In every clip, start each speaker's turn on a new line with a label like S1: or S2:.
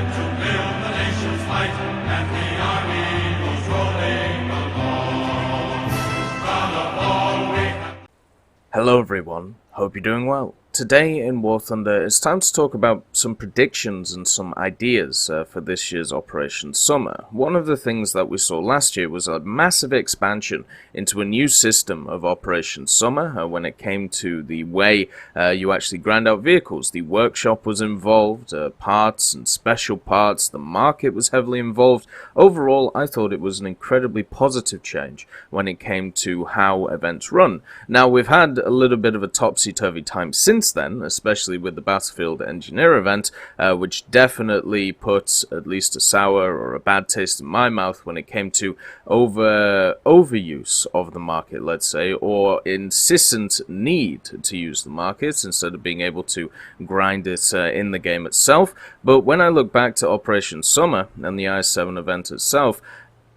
S1: and to build the nation's might, and the army goes rolling along. Proud of all we have.
S2: Hello everyone, hope you're doing well. Today in War Thunder, it's time to talk about some predictions and some ideas for this year's Operation Summer. One of the things that we saw last year was a massive expansion into a new system of Operation Summer when it came to the way you actually grind out vehicles. The workshop was involved, parts and special parts, the market was heavily involved. Overall, I thought it was an incredibly positive change when it came to how events run. Now, we've had a little bit of a topsy-turvy time since then, especially with the Battlefield Engineer event, which definitely puts at least a sour or a bad taste in my mouth when it came to overuse of the market, let's say, or insistent need to use the markets instead of being able to grind it in the game itself. But when I look back to Operation Summer and the IS-7 event itself,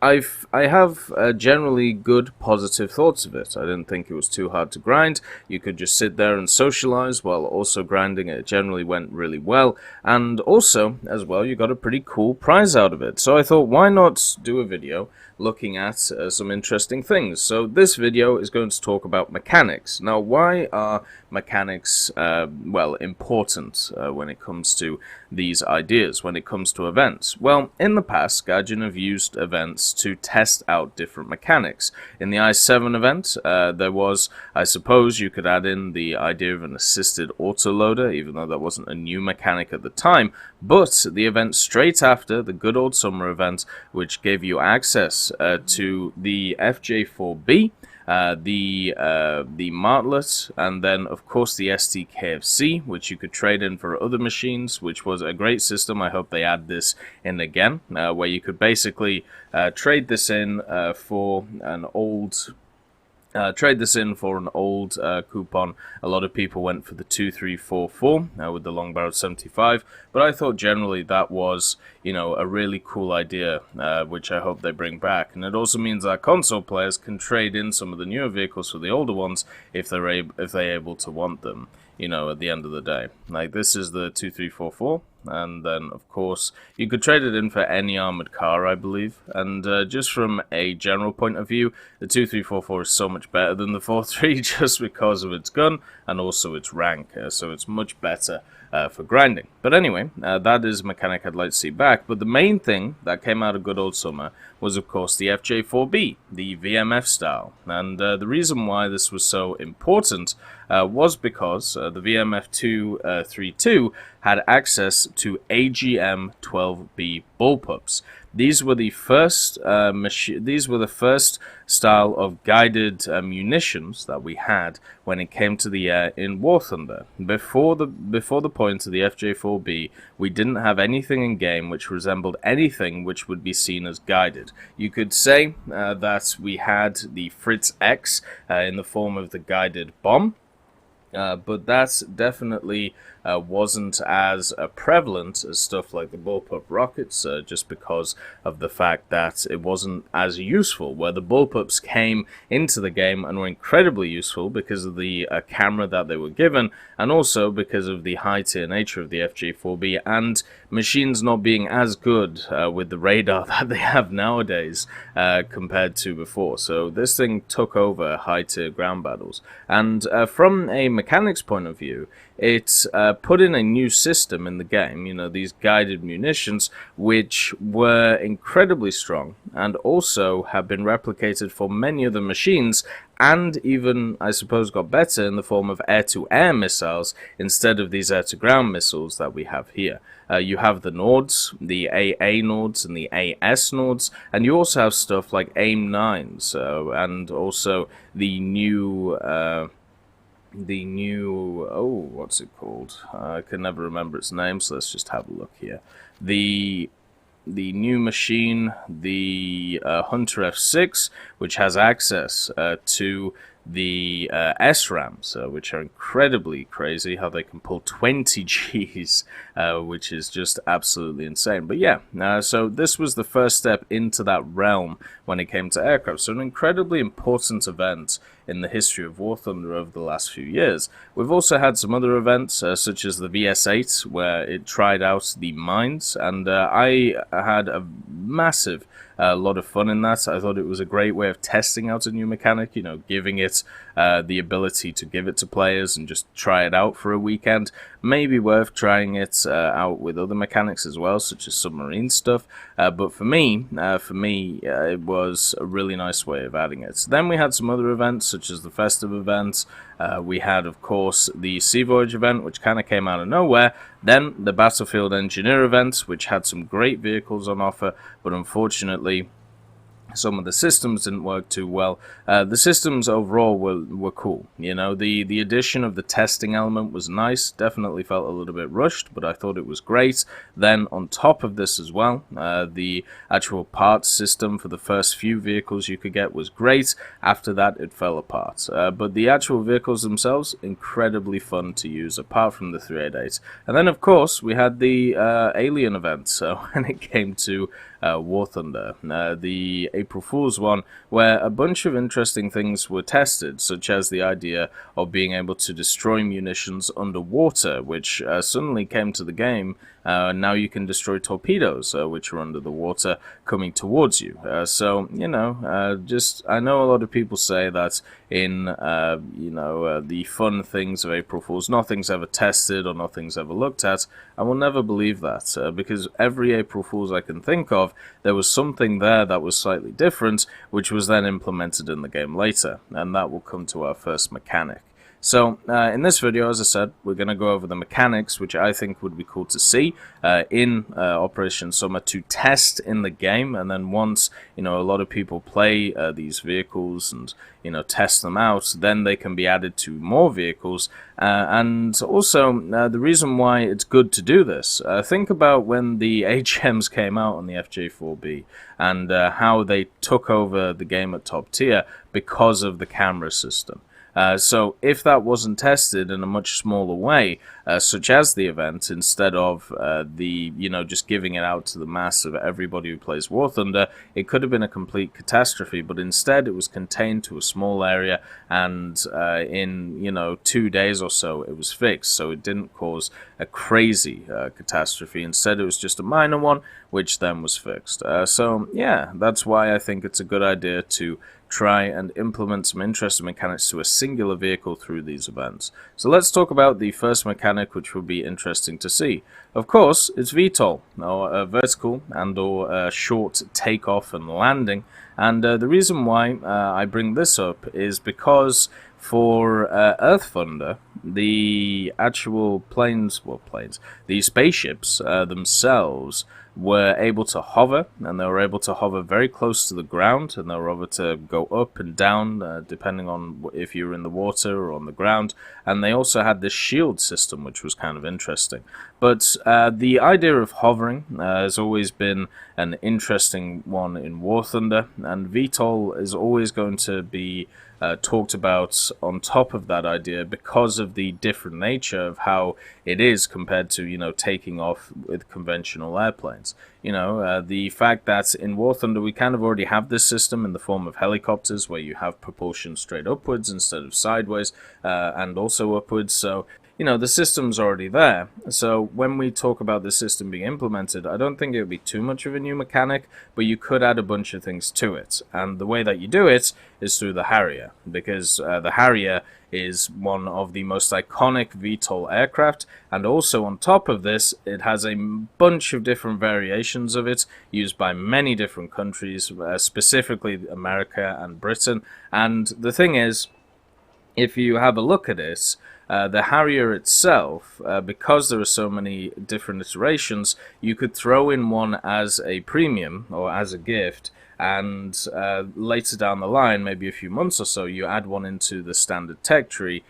S2: I have generally good positive thoughts of it. I didn't think it was too hard to grind. You could just sit there and socialize while also grinding. It generally went really well, and also as well you got a pretty cool prize out of it. So I thought, why not do a video looking at some interesting things. So this video is going to talk about mechanics. Now, why are mechanics well, important when it comes to these ideas, when it comes to events? Well, in the past, Gaijin have used events to test out different mechanics. In the IS-7 event, there was, I suppose you could add in the idea of an assisted autoloader, even though that wasn't a new mechanic at the time, but the event straight after, the good old summer event, which gave you access to the FJ4B, the Martlet, and then of course the STKFC, which you could trade in for other machines, which was a great system. I hope they add this in again, where you could basically trade this in for an old coupon. A lot of people went for the 2344 with the long barrel 75, but I thought generally that was, you know, a really cool idea, which I hope they bring back. And it also means that console players can trade in some of the newer vehicles for the older ones if they're able to want them, you know, at the end of the day. Like, this is the 2344. And then, of course, you could trade it in for any armored car, I believe. And just from a general point of view, the 2344 is so much better than the 43 just because of its gun and also its rank. So it's much better for grinding. But anyway, that is a mechanic I'd like to see back. But the main thing that came out of good old summer was, of course, the FJ4B, the VMF style. And the reason why this was so important was because the VMF 232 had access to AGM 12B Bullpups. These were the first style of guided munitions that we had when it came to the air in War Thunder. Before the point of the FJ4B, we didn't have anything in game which resembled anything which would be seen as guided. You could say that we had the Fritz X in the form of the guided bomb. But that definitely wasn't as prevalent as stuff like the Bullpup rockets, just because of the fact that it wasn't as useful, where the Bullpups came into the game and were incredibly useful because of the camera that they were given, and also because of the high-tier nature of the FJ4B, and machines not being as good with the radar that they have nowadays compared to before. So this thing took over high-tier ground battles. And from a mechanics point of view, it put in a new system in the game, you know, these guided munitions, which were incredibly strong and also have been replicated for many other machines, and even, I suppose, got better in the form of air-to-air missiles instead of these air-to-ground missiles that we have here. You have the Nords, the AA Nords, and the AS Nords, and you also have stuff like AIM-9s, and also the new, oh, what's it called? I can never remember its name, so let's just have a look here. The new machine, the Hunter F6, which has access to the SRAMs, which are incredibly crazy, how they can pull 20 Gs, which is just absolutely insane. But yeah, so this was the first step into that realm when it came to aircraft. So an incredibly important event in the history of War Thunder over the last few years. We've also had some other events, such as the VS8, where it tried out the mines, and I had a massive lot of fun in that. I thought it was a great way of testing out a new mechanic, you know, giving it the ability to give it to players and just try it out for a weekend. Maybe worth trying it out with other mechanics as well, such as submarine stuff. But for me, it was a really nice way of adding it. Then we had some other events, such as the Festive events. We had, of course, the Sea Voyage event, which kind of came out of nowhere. Then the Battlefield Engineer event, which had some great vehicles on offer, but unfortunately some of the systems didn't work too well. The systems overall were cool. You know, the addition of the testing element was nice. Definitely felt a little bit rushed, but I thought it was great. Then on top of this as well, the actual parts system for the first few vehicles you could get was great. After that, it fell apart. But the actual vehicles themselves, incredibly fun to use, apart from the 388. And then, of course, we had the Alien event. So when it came to War Thunder, the April Fool's one, where a bunch of interesting things were tested, such as the idea of being able to destroy munitions underwater, which suddenly came to the game. Now you can destroy torpedoes, which are under the water, coming towards you. So, you know, I know a lot of people say that in, the fun things of April Fool's, nothing's ever tested or nothing's ever looked at. I will never believe that, because every April Fool's I can think of, there was something there that was slightly different, which was then implemented in the game later, and that will come to our first mechanic. So, in this video, as I said, we're going to go over the mechanics, which I think would be cool to see in Operation Summer to test in the game, and then once, you know, a lot of people play these vehicles and, you know, test them out, then they can be added to more vehicles. And also, the reason why it's good to do this, think about when the AGMs came out on the FJ4B, and how they took over the game at top tier because of the camera system. So if that wasn't tested in a much smaller way, such as the event, instead of just giving it out to the mass of everybody who plays War Thunder, it could have been a complete catastrophe. But instead, it was contained to a small area, and in 2 days or so, it was fixed. So it didn't cause a crazy catastrophe. Instead, it was just a minor one, which then was fixed. So yeah, that's why I think it's a good idea to try and implement some interesting mechanics to a singular vehicle through these events. So let's talk about the first mechanic, which will be interesting to see. Of course, it's VTOL, or vertical and or short takeoff and landing. And the reason why I bring this up is because for Earth Thunder, the actual the spaceships themselves were able to hover, and they were able to hover very close to the ground, and they were able to go up and down depending on if you were in the water or on the ground. And they also had this shield system, which was kind of interesting. But the idea of hovering has always been an interesting one in War Thunder, and VTOL is always going to be talked about on top of that idea because of the different nature of how it is compared to, taking off with conventional airplanes. The fact that in War Thunder we kind of already have this system in the form of helicopters where you have propulsion straight upwards instead of sideways and also upwards. So the system's already there. So when we talk about the system being implemented, I don't think it would be too much of a new mechanic, but you could add a bunch of things to it. And the way that you do it is through the Harrier, because the Harrier is one of the most iconic VTOL aircraft, and also on top of this, it has a bunch of different variations of it, used by many different countries, specifically America and Britain. And the thing is, if you have a look at it, the Harrier itself, because there are so many different iterations, you could throw in one as a premium or as a gift, and later down the line, maybe a few months or so, you add one into the standard tech tree,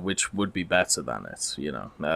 S2: which would be better than it.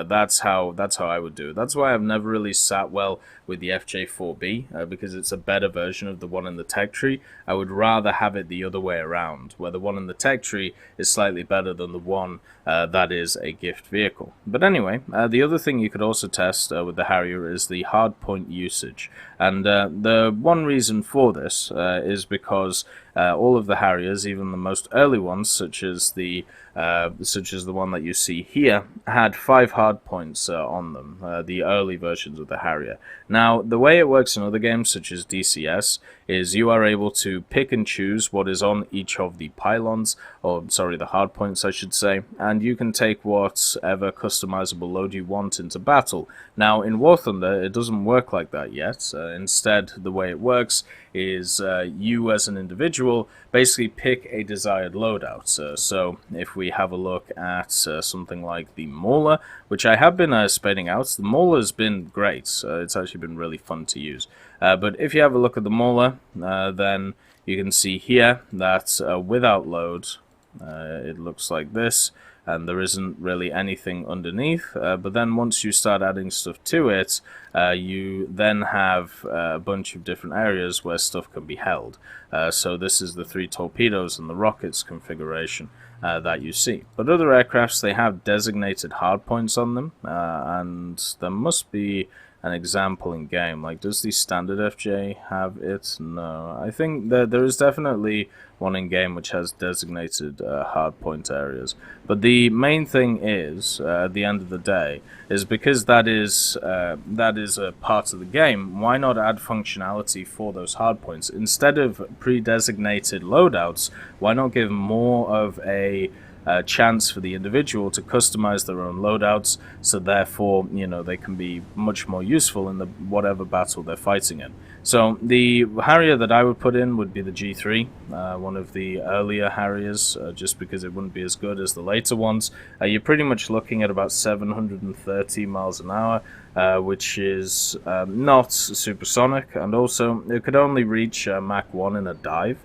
S2: That's how I would do it. That's why I've never really sat well with the FJ4B, because it's a better version of the one in the tech tree. I would rather have it the other way around, where the one in the tech tree is slightly better than the one that is a gift vehicle. But anyway, the other thing you could also test with the Harrier is the hardpoint usage. And the one reason for this is because all of the Harriers, even the most early ones, such as the one that you see here, had 5 hardpoints on them, the early versions of the Harrier. Now, the way it works in other games, such as DCS, is you are able to pick and choose what is on each of the pylons, or sorry, the hardpoints I should say, and you can take whatever customizable load you want into battle. Now, in War Thunder, it doesn't work like that yet. Instead, the way it works is you as an individual basically pick a desired loadout. So if we have a look at something like the Mauler, which I have been spading out, the Mauler's been great. It's actually been really fun to use. But if you have a look at the Mauler, then you can see here that without load, it looks like this, and there isn't really anything underneath. But then once you start adding stuff to it, you then have a bunch of different areas where stuff can be held. So this is the 3 torpedoes and the rockets configuration that you see. But other aircrafts, they have designated hardpoints on them, and there must be an example in game. Like, does the standard FJ have it? No. I think that there is definitely one in game which has designated hardpoint areas. But the main thing is, at the end of the day, is because that is a part of the game, why not add functionality for those hardpoints? Instead of pre-designated loadouts, why not give more of a chance for the individual to customize their own loadouts, so therefore, they can be much more useful in the whatever battle they're fighting in. So the Harrier that I would put in would be the G3, one of the earlier Harriers, just because it wouldn't be as good as the later ones. You're pretty much looking at about 730 miles an hour, which is not supersonic, and also it could only reach Mach 1 in a dive.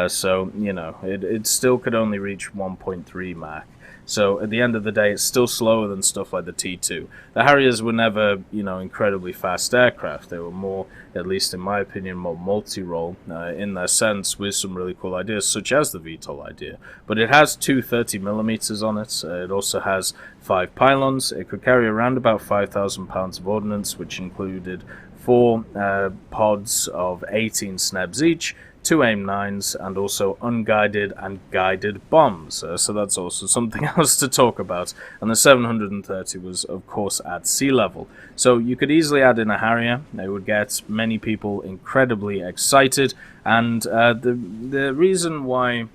S2: So, it still could only reach 1.3 Mach. So, at the end of the day, it's still slower than stuff like the T2. The Harriers were never, incredibly fast aircraft. They were more, at least in my opinion, more multi-role in their sense, with some really cool ideas, such as the VTOL idea. But it has two 30mm on it. It also has 5 pylons. It could carry around about 5,000 pounds of ordnance, which included 4 pods of 18 snebs each, 2 AIM-9s, and also unguided and guided bombs. So that's also something else to talk about. And the 730 was, of course, at sea level. So you could easily add in a Harrier. It would get many people incredibly excited. And the reason why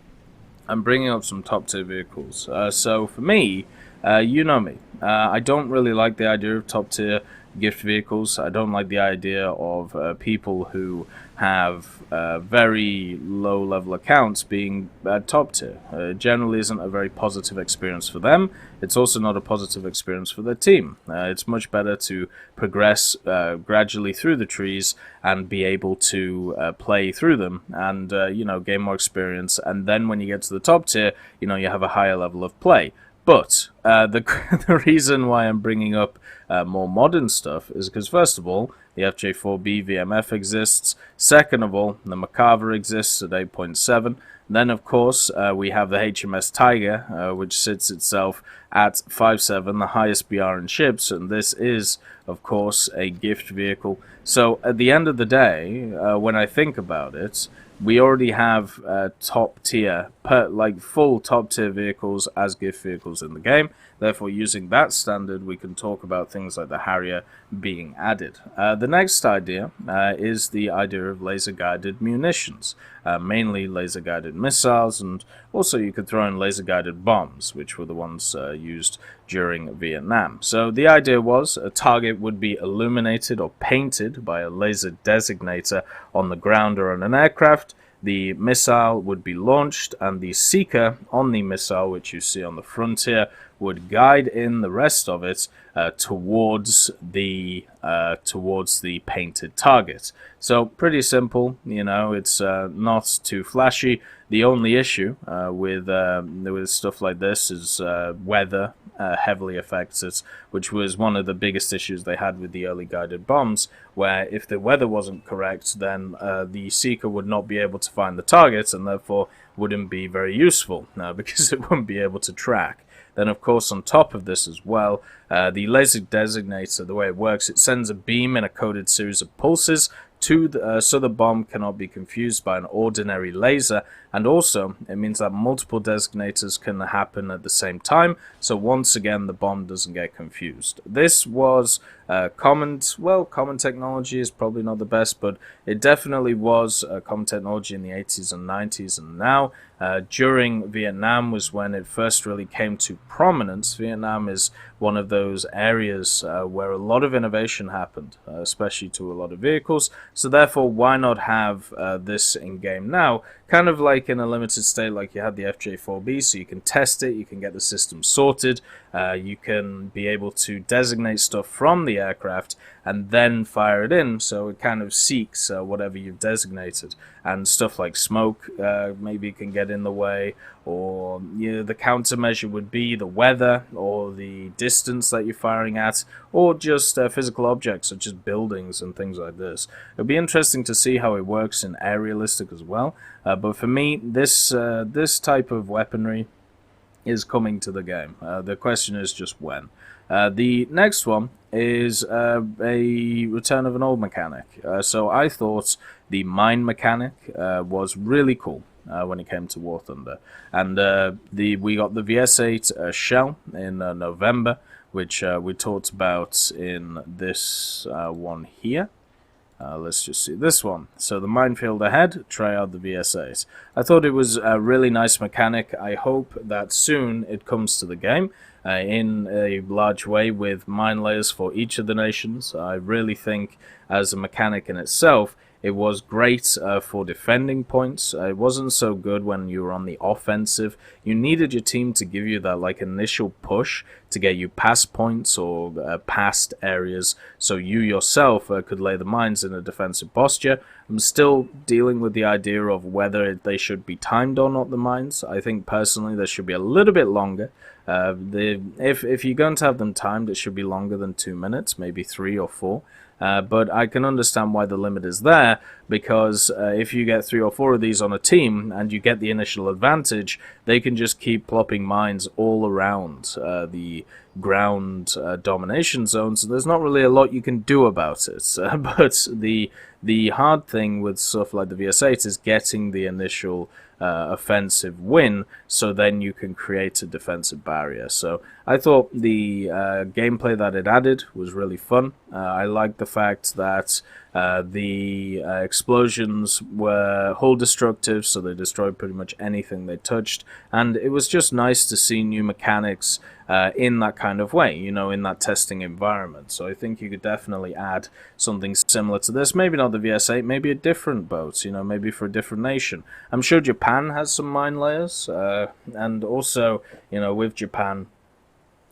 S2: I'm bringing up some top-tier vehicles. So for me, you know me. I don't really like the idea of top-tier gift vehicles. I don't like the idea of people who have very low level accounts being top tier. Generally isn't a very positive experience for them. It's also not a positive experience for their team. It's much better to progress gradually through the trees and be able to play through them and gain more experience, and then when you get to the top tier, you have a higher level of play. But the reason why I'm bringing up more modern stuff is because, first of all, the FJ4B VMF exists. Second of all, the Macabre exists at 8.7. Then, of course, we have the HMS Tiger, which sits itself at 5.7, the highest BR in ships, and this is, of course, a gift vehicle. So, at the end of the day, when I think about it, we already have top tier, full top tier vehicles as gift vehicles in the game. Therefore, using that standard, we can talk about things like the Harrier being added. The next idea is the idea of laser-guided munitions, mainly laser-guided missiles, and also you could throw in laser-guided bombs, which were the ones used during Vietnam. So the idea was a target would be illuminated or painted by a laser designator on the ground or on an aircraft. The missile would be launched, and the seeker on the missile, which you see on the front here, would guide in the rest of it towards the painted target. So pretty simple, it's not too flashy. The only issue with stuff like this is weather heavily affects it, which was one of the biggest issues they had with the early guided bombs, where if the weather wasn't correct, then the Seeker would not be able to find the target, and therefore wouldn't be very useful, because it wouldn't be able to track. Then, of course, on top of this as well, the laser designator, the way it works, it sends a beam in a coded series of pulses so the bomb cannot be confused by an ordinary laser, and also it means that multiple designators can happen at the same time, so once again the bomb doesn't get confused. This was common technology is probably not the best, but it definitely was common technology in the 80s and 90s, and now during Vietnam was when it first really came to prominence. Vietnam is one of those areas where a lot of innovation happened, especially to a lot of vehicles, so therefore why not have this in-game now, kind of like in a limited state like you had the FJ4B, so you can test it, you can get the system sorted, you can be able to designate stuff from the aircraft and then fire it in, so it kind of seeks whatever you've designated, and stuff like smoke maybe can get in the way, or the countermeasure would be the weather or the distance that you're firing at, or just physical objects such as buildings and things like this. It'll be interesting to see how it works in aerialistic as well, but for me this type of weaponry is coming to the game. The question is just when. The next one is a return of an old mechanic. So I thought the mine mechanic was really cool when it came to War Thunder. And we got the VS8 shell in November, which we talked about in this one here. Let's just see this one. So the Minefield ahead, try out the VS8. I thought it was a really nice mechanic. I hope that soon it comes to the game in a large way with Minelayers for each of the nations. I really think as a mechanic in itself, it was great for defending points. It wasn't so good when you were on the offensive. You needed your team to give you that initial push to get you past points or past areas, so you yourself could lay the mines in a defensive posture. I'm still dealing with the idea of whether they should be timed or not, the mines. I think personally they should be a little bit longer. If you're going to have them timed, it should be longer than 2 minutes, maybe 3 or 4. But I can understand why the limit is there, because if you get 3 or 4 of these on a team and you get the initial advantage, they can just keep plopping mines all around the ground domination zones. There's not really a lot you can do about it. But the hard thing with stuff like the VS8 is getting the initial offensive win, so then you can create a defensive barrier. So I thought the gameplay that it added was really fun. I liked the fact that the explosions were hull destructive, so they destroyed pretty much anything they touched, and it was just nice to see new mechanics in that kind of way, in that testing environment. So I think you could definitely add something similar to this. Maybe not the VS8, maybe a different boat, maybe for a different nation. I'm sure Japan has some mine layers, and also, with Japan,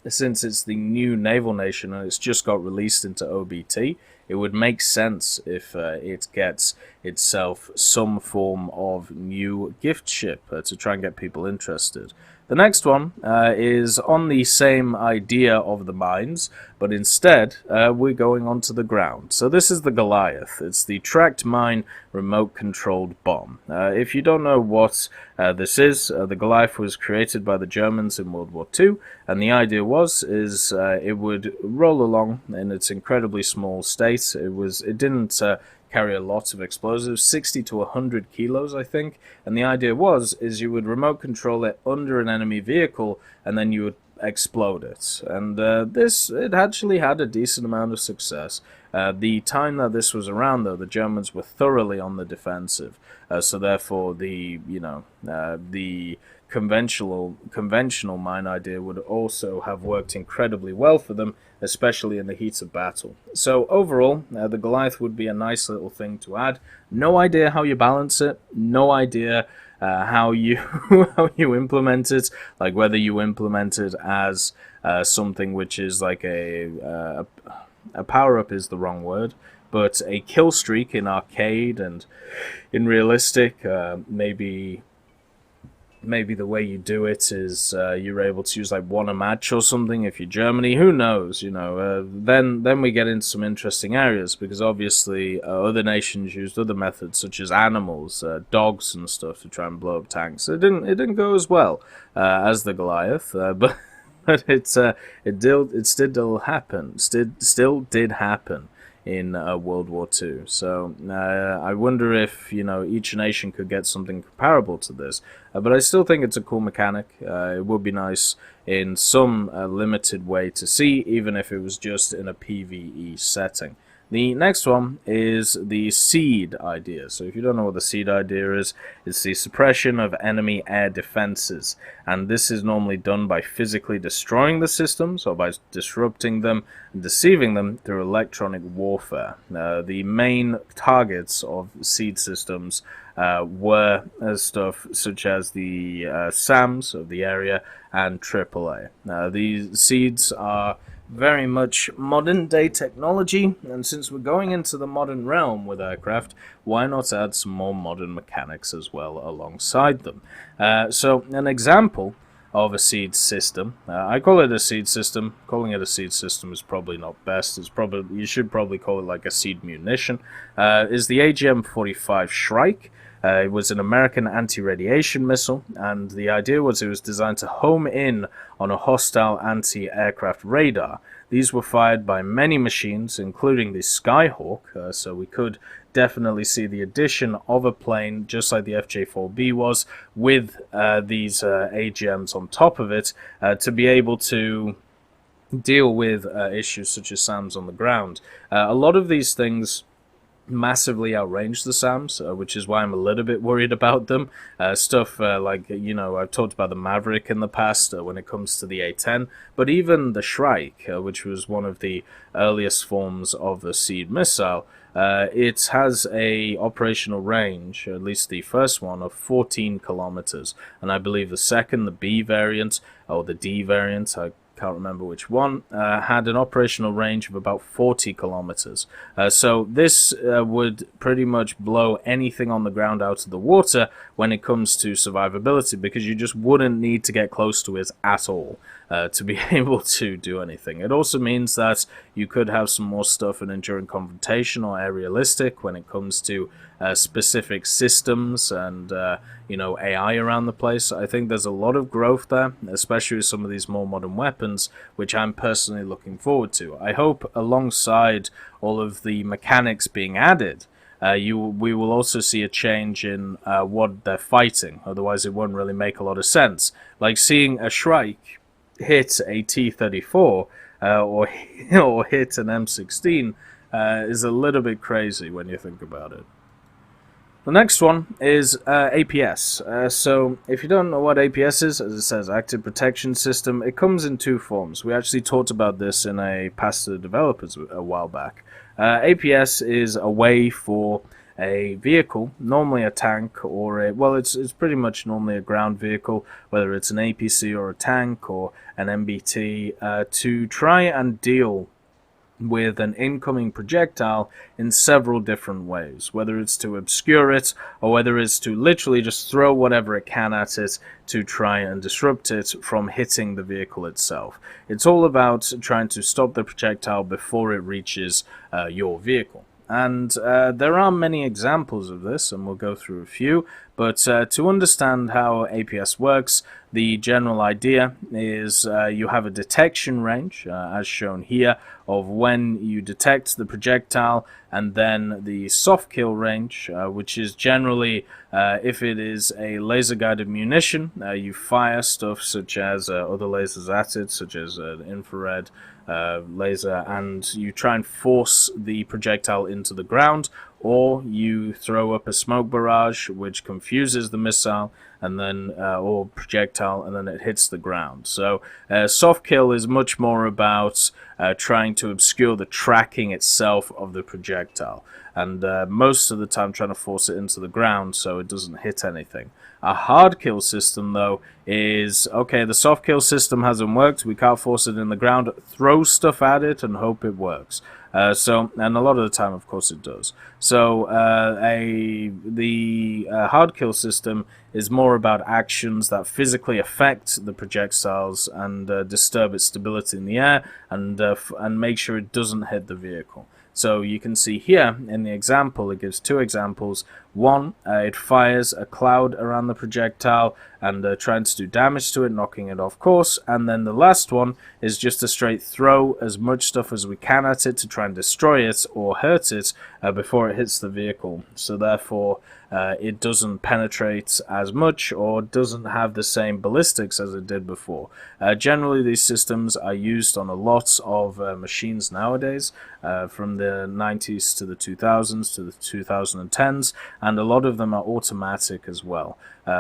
S2: since it's the new naval nation and it's just got released into OBT, it would make sense if it gets itself some form of new gift ship to try and get people interested. The next one is on the same idea of the mines, but instead we're going onto the ground. So this is the Goliath. It's the tracked mine remote-controlled bomb. If you don't know what this is, the Goliath was created by the Germans in World War II, and the idea is it would roll along in its incredibly small state. It didn't carry a lot of explosives, 60 to 100 kilos, I think. And the idea is you would remote control it under an enemy vehicle, and then you would explode it. And it actually had a decent amount of success. The time that this was around, though, the Germans were thoroughly on the defensive. So therefore, the conventional mine idea would also have worked incredibly well for them, especially in the heat of battle. So overall, the Goliath would be a nice little thing to add. No idea how you balance it, no idea how you how you implement it, like whether you implement it as something which is like a power up is the wrong word, but a kill streak in arcade and in realistic, maybe the way you do it is you're able to use like one a match or something if you're Germany. Who knows? Then we get into some interesting areas, because obviously other nations used other methods such as animals, dogs and stuff to try and blow up tanks. It didn't go as well as the Goliath, but it still did happen in World War II. So I wonder if each nation could get something comparable to this. But I still think it's a cool mechanic. It would be nice in some limited way to see, even if it was just in a PvE setting. The next one is the seed idea. So if you don't know what the seed idea is, it's the suppression of enemy air defenses. And this is normally done by physically destroying the systems or by disrupting them and deceiving them through electronic warfare. The main targets of seed systems were stuff such as the SAMs of the area and AAA. These seeds are very much modern day technology, and since we're going into the modern realm with aircraft, why not add some more modern mechanics as well alongside them? So an example of a seed system, I call it a seed system. Calling it a seed system is probably not best. You should probably call it like a seed munition. Is the AGM-45 Shrike. It was an American anti-radiation missile, and the idea was it was designed to home in on a hostile anti-aircraft radar. These were fired by many machines, including the Skyhawk, so we could definitely see the addition of a plane, just like the FJ-4B was, with these AGMs on top of it, to be able to deal with issues such as SAMs on the ground. A lot of these things massively outrange the SAMs, which is why I'm a little bit worried about them. Stuff like, I've talked about the Maverick in the past when it comes to the A-10, but even the Shrike, which was one of the earliest forms of the seed missile, it has a operational range, at least the first one, of 14 kilometers, and I believe the second, the B variant, or the D variant, I can't remember which one, had an operational range of about 40 kilometers. So this would pretty much blow anything on the ground out of the water when it comes to survivability, because you just wouldn't need to get close to it at all to be able to do anything. It also means that you could have some more stuff in enduring confrontation or aerialistic when it comes to specific systems and AI around the place. I think there's a lot of growth there, especially with some of these more modern weapons, which I'm personally looking forward to. I hope alongside all of the mechanics being added, we will also see a change in what they're fighting. Otherwise it won't really make a lot of sense. Like seeing a Shrike hit a T-34 or hit an M16 is a little bit crazy when you think about it. The next one is APS. So if you don't know what APS is, as it says, Active Protection System, it comes in two forms. We actually talked about this in a Pass to the Developers a while back. APS is a way for a vehicle, normally a tank or it's pretty much normally a ground vehicle, whether it's an APC or a tank or an MBT, to try and deal with an incoming projectile in several different ways, whether it's to obscure it or whether it's to literally just throw whatever it can at it to try and disrupt it from hitting the vehicle itself. It's all about trying to stop the projectile before it reaches your vehicle. And there are many examples of this, and we'll go through a few, but to understand how APS works, the general idea is you have a detection range, as shown here, of when you detect the projectile, and then the soft kill range, which is generally, if it is a laser-guided munition, you fire stuff such as other lasers at it, such as infrared laser, and you try and force the projectile into the ground, or you throw up a smoke barrage which confuses the missile and then or projectile, and then it hits the ground. So soft kill is much more about trying to obscure the tracking itself of the projectile, and most of the time trying to force it into the ground so it doesn't hit anything. A hard kill system, though, is, okay, the soft kill system hasn't worked, we can't force it in the ground, throw stuff at it and hope it works. And a lot of the time, of course, it does. So the hard kill system is more about actions that physically affect the projectiles and disturb its stability in the air, and make sure it doesn't hit the vehicle. So you can see here in the example, it gives two examples. One, it fires a cloud around the projectile and trying to do damage to it, knocking it off course. And then the last one is just a straight throw as much stuff as we can at it to try and destroy it or hurt it before it hits the vehicle. So therefore, it doesn't penetrate as much or doesn't have the same ballistics as it did before. Generally, these systems are used on a lot of machines nowadays, from the 90s to the 2000s to the 2010s, and a lot of them are automatic as well.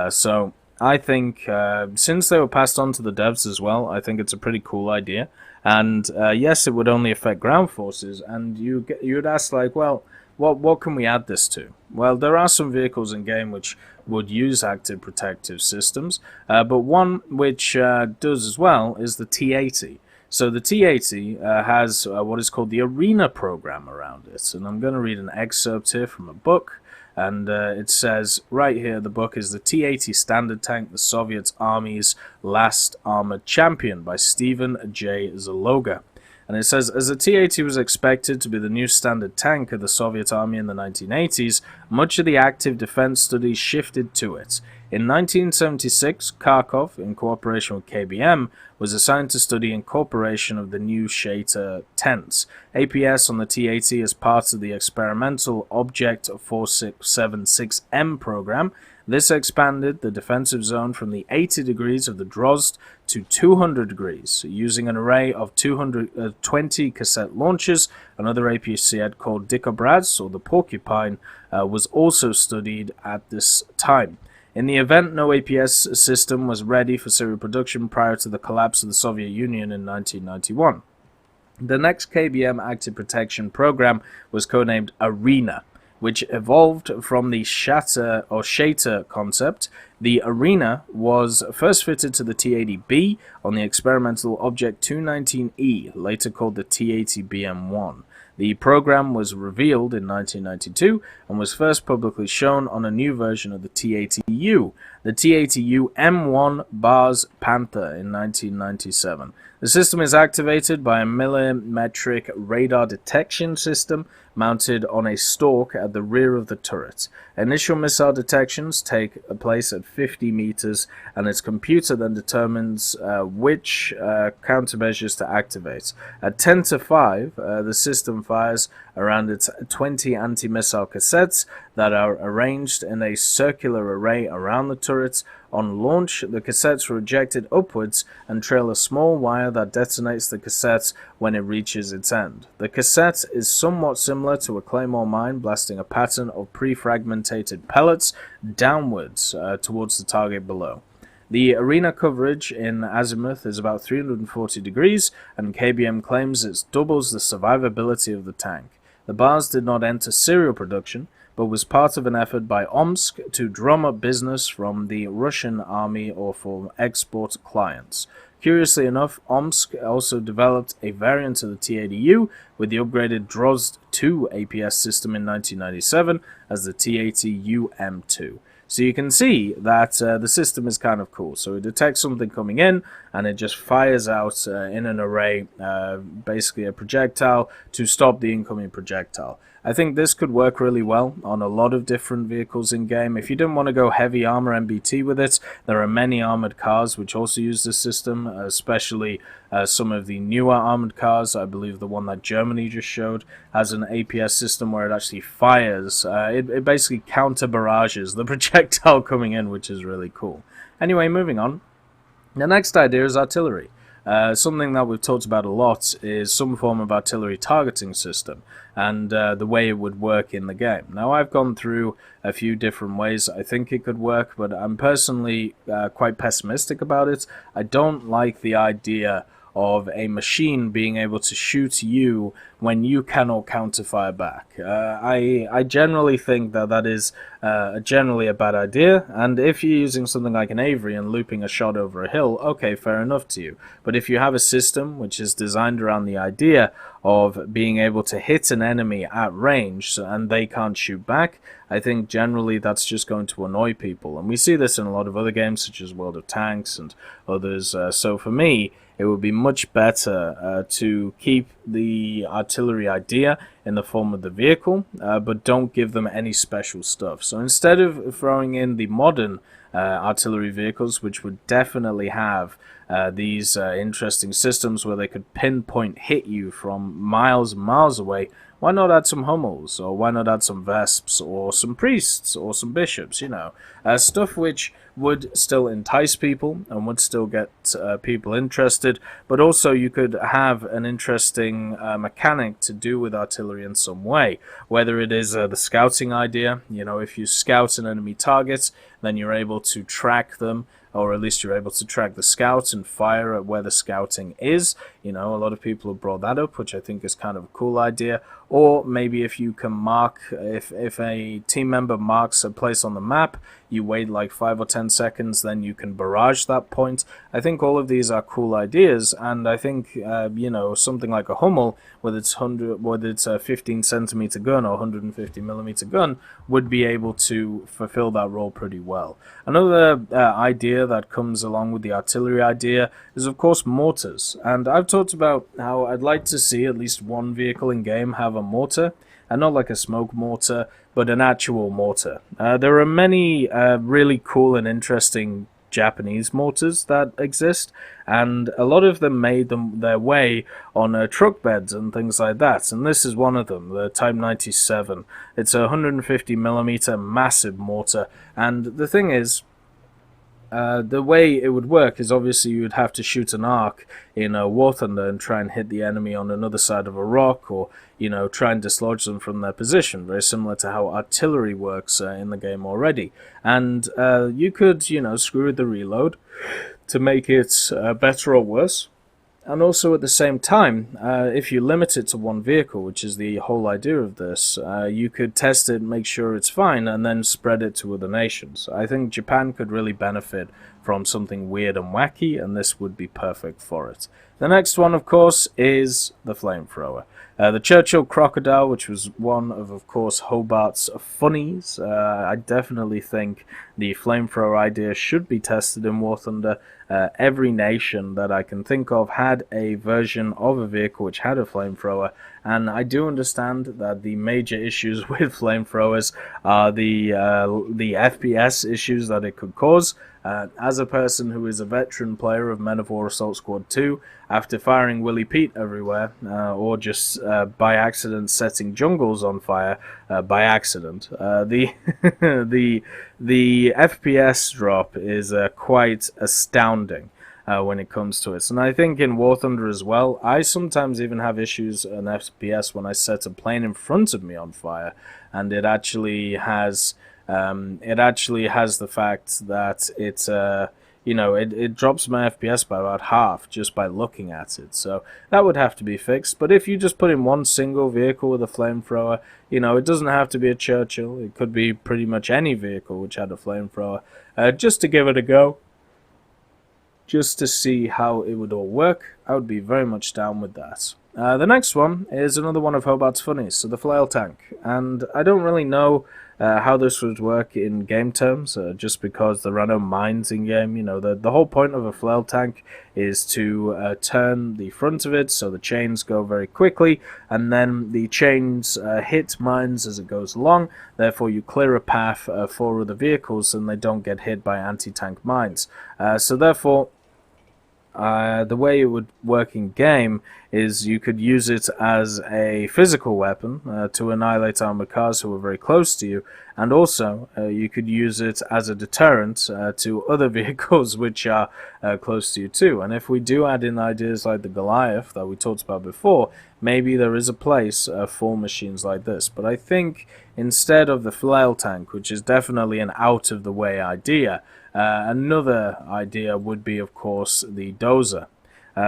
S2: So I think since they were passed on to the devs as well, I think it's a pretty cool idea. And yes, it would only affect ground forces, and you'd ask, like, well, what can we add this to? Well, there are some vehicles in game which would use active protective systems, but one which does as well is the T-80. So the T-80 has what is called the Arena program around it, and I'm going to read an excerpt here from a book. And it says right here, the book is The T-80 Standard Tank, the Soviet Army's Last Armored Champion by Stephen J. Zaloga. And it says, as the T-80 was expected to be the new standard tank of the Soviet Army in the 1980s, much of the active defense studies shifted to it. In 1976, Kharkov, in cooperation with KBM, was assigned to study incorporation of the new Shater tents. APS on the T-80 as part of the experimental Object 4676M program. This expanded the defensive zone from the 80 degrees of the Drozd to 200 degrees, using an array of 220 cassette launchers. Another APC head called Dikobraz, or the Porcupine, was also studied at this time. In the event, no APS system was ready for serial production prior to the collapse of the Soviet Union in 1991. The next KBM active protection program was codenamed Arena, which evolved from the Shatter concept. The Arena was first fitted to the T-80B on the experimental Object 219E, later called the T-80BM1. The program was revealed in 1992 and was first publicly shown on a new version of the T-80U, the T-80U M1 Bars Panther, in 1997. The system is activated by a millimetric radar detection system mounted on a stalk at the rear of the turret. Initial missile detections take place at 50 meters, and its computer then determines which countermeasures to activate. At 10 to 5, the system fires around its 20 anti-missile cassettes that are arranged in a circular array around the turret. On launch, the cassettes are ejected upwards and trail a small wire that detonates the cassette when it reaches its end. The cassette is somewhat similar to a claymore mine, blasting a pattern of pre-fragmented pellets downwards towards the target below. The arena coverage in azimuth is about 340 degrees, and KBM claims it doubles the survivability of the tank. The bars did not enter serial production, but was part of an effort by Omsk to drum up business from the Russian army or for export clients. Curiously enough, Omsk also developed a variant of the T-80U with the upgraded Drozd 2 APS system in 1997 as the T-80U-M2. So you can see that the system is kind of cool. So it detects something coming in, and it just fires out in an array, basically a projectile to stop the incoming projectile. I think this could work really well on a lot of different vehicles in game. If you didn't want to go heavy armor MBT with it, there are many armored cars which also use this system, especially some of the newer armored cars. I believe the one that Germany just showed has an APS system where it actually fires. It basically counter barrages the projectile coming in, which is really cool. Anyway, moving on. The next idea is artillery. something that we've talked about a lot is some form of artillery targeting system and the way it would work in the game. Now, I've gone through a few different ways I think it could work, but I'm personally quite pessimistic about it. I don't like the idea of a machine being able to shoot you when you cannot counterfire back. I generally think that is generally a bad idea, and if you're using something like an Avery and looping a shot over a hill, okay, fair enough to you. But if you have a system which is designed around the idea of being able to hit an enemy at range and they can't shoot back, I think generally that's just going to annoy people. And we see this in a lot of other games such as World of Tanks and others. So for me, it would be much better to keep the artillery idea in the form of the vehicle, but don't give them any special stuff. So instead of throwing in the modern artillery vehicles, which would definitely have these interesting systems where they could pinpoint hit you from miles and miles away, why not add some Hummels, or why not add some Vesps, or some Priests, or some Bishops, stuff which would still entice people and would still get people interested, but also you could have an interesting mechanic to do with artillery in some way, whether it is the scouting idea. If you scout an enemy target, then you're able to track them, or at least you're able to track the scout and fire at where the scouting is. A lot of people have brought that up, which I think is kind of a cool idea. Or maybe if you can mark, if a team member marks a place on the map, you wait like 5 or 10 seconds, then you can barrage that point. I think all of these are cool ideas, and I think something like a Hummel with its 15 centimeter gun or 150 millimeter gun would be able to fulfill that role pretty well. Another idea that comes along with the artillery idea is of course mortars, and I've talked about how I'd like to see at least one vehicle in game have a mortar, and not like a smoke mortar, but an actual mortar. There are many really cool and interesting Japanese mortars that exist, and a lot of them made their way on truck beds and things like that, and this is one of them, the Type 97. It's a 150 millimeter massive mortar, and the thing is, the way it would work is obviously you would have to shoot an arc in War Thunder and try and hit the enemy on another side of a rock, or try and dislodge them from their position, very similar to how artillery works in the game already. And you could screw with the reload to make it better or worse. And also at the same time, if you limit it to one vehicle, which is the whole idea of this, you could test it, make sure it's fine, and then spread it to other nations. I think Japan could really benefit from something weird and wacky, and this would be perfect for it. The next one, of course, is the flamethrower. The Churchill Crocodile, which was one of course, Hobart's funnies. I definitely think the flamethrower idea should be tested in War Thunder. Every nation that I can think of had a version of a vehicle which had a flamethrower, and I do understand that the major issues with flamethrowers are the FPS issues that it could cause. As a person who is a veteran player of Men of War Assault Squad 2, after firing Willy Pete everywhere, or just by accident setting jungles on fire by accident, the FPS drop is quite astounding when it comes to it. And I think in War Thunder as well, I sometimes even have issues in FPS when I set a plane in front of me on fire, and it actually has the fact that it drops my FPS by about half just by looking at it. So that would have to be fixed. But if you just put in one single vehicle with a flamethrower, it doesn't have to be a Churchill. It could be pretty much any vehicle which had a flamethrower, just to give it a go, just to see how it would all work. I would be very much down with that. The next one is another one of Hobart's funnies, so the flail tank. And I don't really know how this would work in game terms, just because there are no mines in game. The whole point of a flail tank is to turn the front of it so the chains go very quickly, and then the chains hit mines as it goes along. Therefore you clear a path for other vehicles and they don't get hit by anti-tank mines. So therefore the way it would work in game is you could use it as a physical weapon to annihilate armored cars who are very close to you, and also you could use it as a deterrent to other vehicles which are close to you too. And if we do add in ideas like the Goliath that we talked about before, maybe there is a place for machines like this. But I think instead of the flail tank, which is definitely an out-of-the-way idea, another idea would be, of course, the dozer.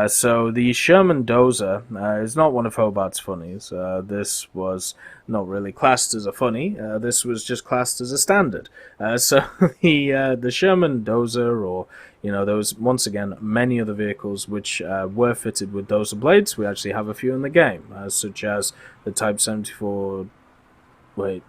S2: So the Sherman dozer is not one of Hobart's funnies. This was not really classed as a funny. This was just classed as a standard. So the Sherman dozer, or those, once again, many other vehicles which were fitted with dozer blades. We actually have a few in the game, such as the Type 74. Wait,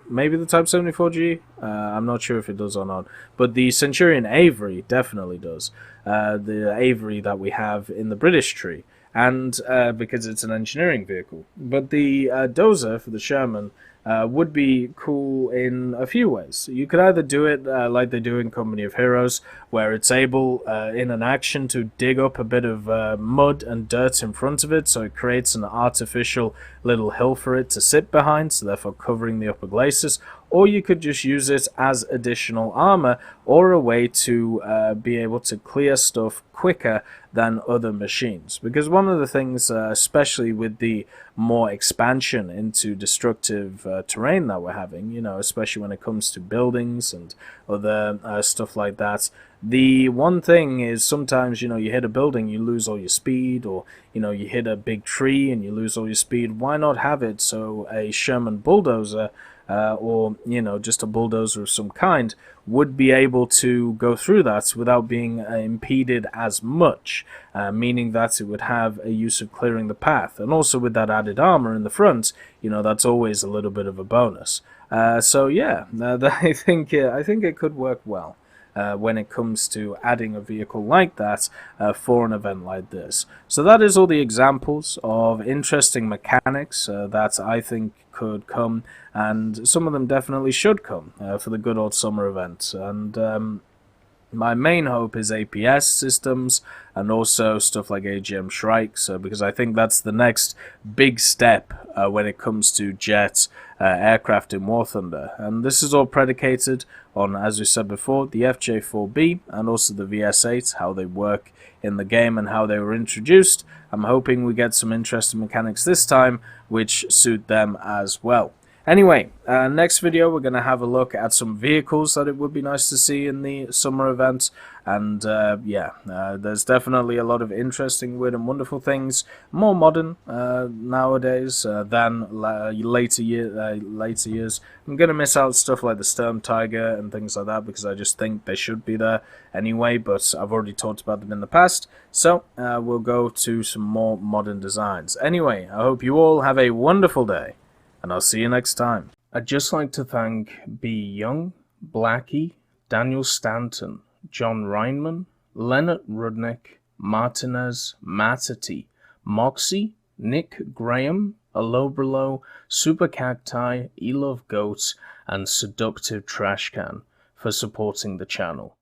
S2: maybe the Type 74G? I'm not sure if it does or not. But the Centurion Avery definitely does. The Avery that we have in the British tree. And because it's an engineering vehicle. But the dozer for the Sherman would be cool in a few ways. You could either do it like they do in Company of Heroes, where it's able in an action to dig up a bit of mud and dirt in front of it, so it creates an artificial little hill for it to sit behind, so therefore covering the upper glacis. Or you could just use it as additional armor, or a way to be able to clear stuff quicker than other machines. Because one of the things, especially with the more expansion into destructive terrain that we're having, especially when it comes to buildings and other stuff like that, the one thing is sometimes, you hit a building, you lose all your speed, or, you hit a big tree and you lose all your speed. Why not have it so a Sherman bulldozer, or, just a bulldozer of some kind, would be able to go through that without being impeded as much, meaning that it would have a use of clearing the path. And also with that added armor in the front, that's always a little bit of a bonus. So yeah, I think it could work well. When it comes to adding a vehicle like that for an event like this. So that is all the examples of interesting mechanics that I think could come, and some of them definitely should come for the good old summer event. And my main hope is APS systems and also stuff like AGM strikes, because I think that's the next big step when it comes to jet aircraft in War Thunder. And this is all predicated on, as we said before, the FJ4B and also the VS8, how they work in the game and how they were introduced. I'm hoping we get some interesting mechanics this time which suit them as well. Anyway, next video we're going to have a look at some vehicles that it would be nice to see in the summer event, and there's definitely a lot of interesting, weird and wonderful things, more modern nowadays than later years. I'm going to miss out stuff like the Sturm Tiger and things like that because I just think they should be there anyway, but I've already talked about them in the past, so we'll go to some more modern designs. Anyway, I hope you all have a wonderful day, and I'll see you next time. I'd just like to thank B. Young, Blackie, Daniel Stanton, John Reinman, Leonard Rudnick, Martinez, Matati, Moxie, Nick Graham, Alobrilo, Super Cacti, Elove Goats, and Seductive Trashcan for supporting the channel.